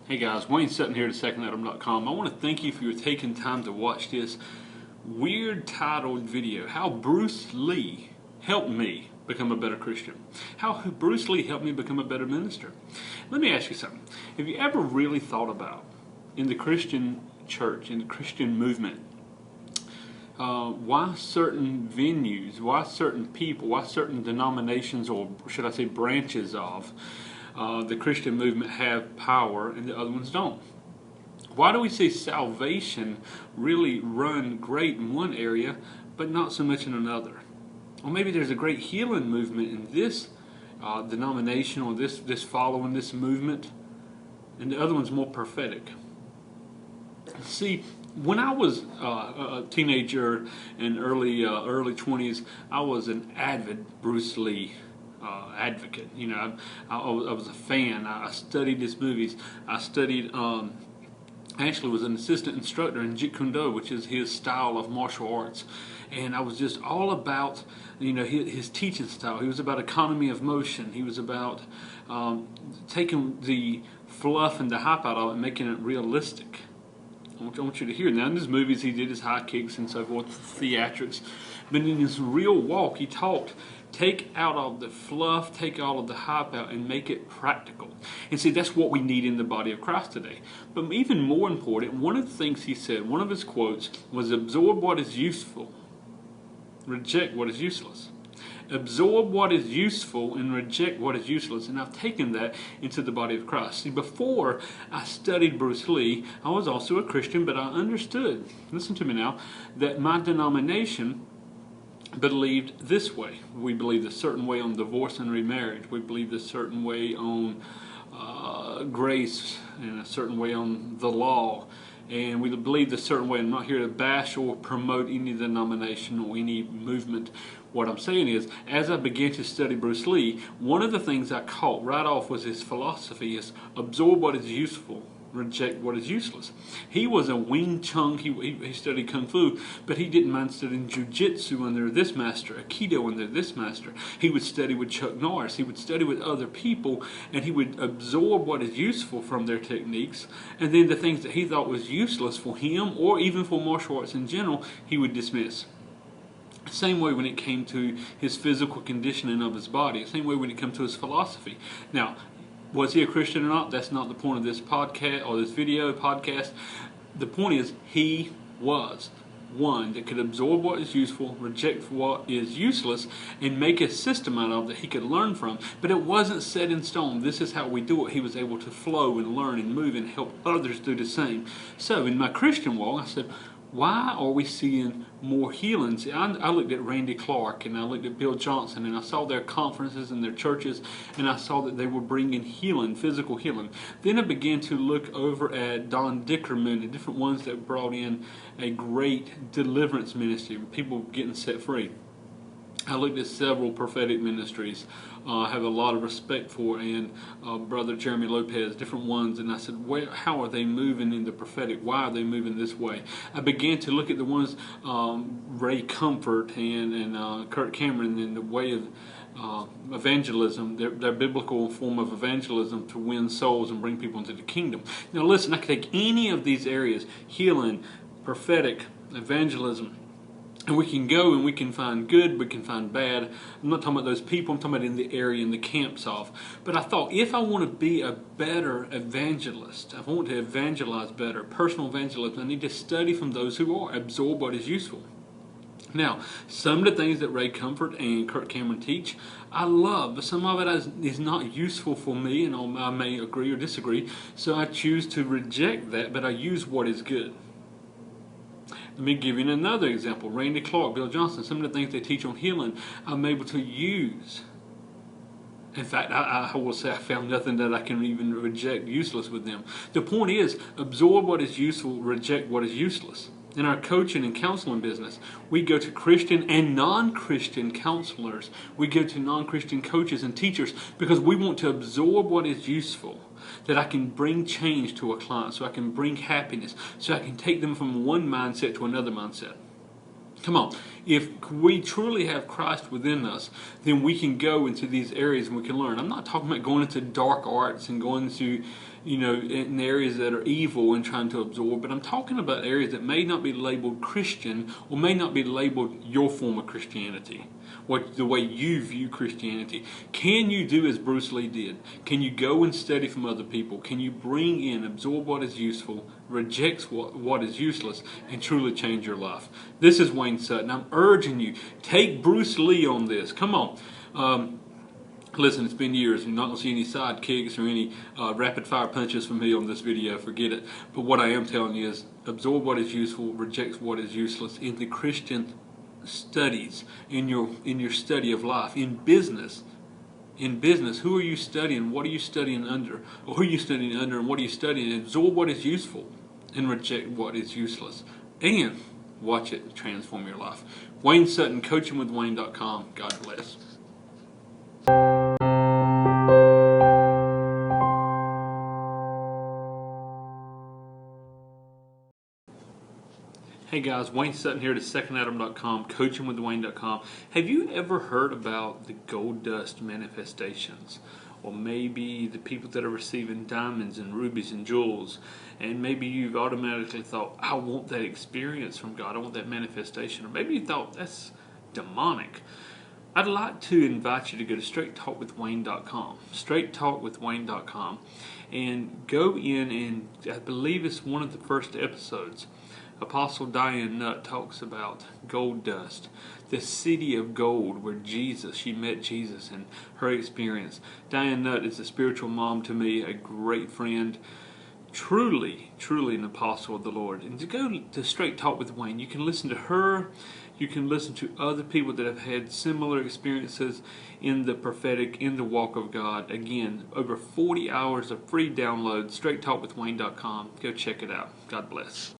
Hey guys, Wayne Sutton here at SecondAdam.com. I want to thank you for taking time to watch this weird titled video, How Bruce Lee Helped Me Become a Better Christian. How Bruce Lee helped me become a better minister. Let me ask you something. Have you ever really thought about, in the Christian church, in the Christian movement, why certain venues, why certain people, why certain denominations, or should I say branches of the Christian movement have power and the other ones don't? Why do we see salvation really run great in one area but not so much in another? Or maybe there's a great healing movement in this denomination or this following this movement, and the other one's more prophetic. See, when I was a teenager in early 20s, I was an avid Bruce Lee advocate. You know, I was a fan. I studied his movies. I studied, actually was an assistant instructor in Jeet Kune Do, which is his style of martial arts. And I was just all about, you know, his teaching style. He was about economy of motion. He was about taking the fluff and the hype out of it and making it realistic. I want you to hear. Now, in his movies, he did his high kicks and so forth, theatrics. But in his real walk, he talked, take out all the fluff, take all of the hype out, and make it practical. And see, that's what we need in the body of Christ today. But even more important, one of the things he said, one of his quotes, was absorb what is useful, reject what is useless. Absorb what is useful and reject what is useless. And I've taken that into the body of Christ. See, before I studied Bruce Lee, I was also a Christian, but I understood, listen to me now, that my denomination believed this way. We believed a certain way on divorce and remarriage. We believed a certain way on grace and a certain way on the law. And we believed a certain way. I'm not here to bash or promote any denomination or any movement. What I'm saying is, as I began to study Bruce Lee, one of the things I caught right off was his philosophy is absorb what is useful, reject what is useless. He was a Wing Chun, he studied Kung Fu, but he didn't mind studying Jiu-Jitsu under this master, Aikido under this master. He would study with Chuck Norris, he would study with other people, and he would absorb what is useful from their techniques, and then the things that he thought was useless for him, or even for martial arts in general, he would dismiss. Same way when it came to his physical conditioning of his body. Same way when it came to his philosophy. Now, was he a Christian or not? That's not the point of this podcast or this podcast. The point is, he was one that could absorb what is useful, reject what is useless, and make a system out of that he could learn from. But it wasn't set in stone. This is how we do it. He was able to flow and learn and move and help others do the same. So in my Christian walk, I said, why are we seeing more healings? I looked at Randy Clark and I looked at Bill Johnson, and I saw their conferences and their churches, and I saw that they were bringing healing, physical healing. Then I began to look over at Don Dickerman and different ones that brought in a great deliverance ministry, people getting set free. I looked at several prophetic ministries I have a lot of respect for, and Brother Jeremy Lopez, different ones, and I said, how are they moving in the prophetic? Why are they moving this way? I began to look at the ones, Ray Comfort and Kirk Cameron, in the way of evangelism, their biblical form of evangelism to win souls and bring people into the kingdom. Now listen, I could take any of these areas, healing, prophetic, evangelism, and we can go and we can find good, we can find bad. I'm not talking about those people, I'm talking about in the area, in the camps of. But I thought, if I want to be a better evangelist, if I want to evangelize better, personal evangelism, I need to study from those who are, absorb what is useful. Now, some of the things that Ray Comfort and Kirk Cameron teach, I love, but some of it is not useful for me, and I may agree or disagree, so I choose to reject that, but I use what is good. Let me give you another example. Randy Clark, Bill Johnson, some of the things they teach on healing, I'm able to use. In fact, I will say I found nothing that I can even reject useless with them. The point is, absorb what is useful, reject what is useless. In our coaching and counseling business, we go to Christian and non-Christian counselors. We go to non-Christian coaches and teachers because we want to absorb what is useful, that I can bring change to a client, so I can bring happiness, so I can take them from one mindset to another mindset. Come on, if we truly have Christ within us, then we can go into these areas and we can learn. I'm not talking about going into dark arts and going to, in areas that are evil and trying to absorb, but I'm talking about areas that may not be labeled Christian or may not be labeled your form of Christianity, the way you view Christianity. Can you do as Bruce Lee did? Can you go and study from other people? Can you bring in, absorb what is useful, reject what is useless, and truly change your life? This is Wayne Sutton. I'm urging you, take Bruce Lee on this. Come on. Listen, it's been years. You're not going to see any side kicks or any rapid fire punches from me on this video. Forget it. But what I am telling you is absorb what is useful, reject what is useless in the Christian studies, in your study of life, in business. In business, who are you studying? What are you studying under? Or who are you studying under and what are you studying? Absorb what is useful and reject what is useless. And watch it transform your life. Wayne Sutton, coachingwithwayne.com. God bless. Hey guys, Wayne Sutton here at secondadam.com, coachingwithwayne.com. Have you ever heard about the gold dust manifestations? Or maybe the people that are receiving diamonds and rubies and jewels, and maybe you've automatically thought, I want that experience from God, I want that manifestation. Or maybe you thought, that's demonic. I'd like to invite you to go to straighttalkwithwayne.com, straighttalkwithwayne.com, and go in, and I believe it's one of the first episodes. Apostle Diane Nutt talks about gold dust, the city of gold where she met Jesus and her experience. Diane Nutt is a spiritual mom to me, a great friend, truly an apostle of the Lord. And to go to Straight Talk with Wayne, you can listen to her, you can listen to other people that have had similar experiences in the prophetic, in the walk of God. Again, over 40 hours of free download, straighttalkwithwayne.com. Go check it out. God bless.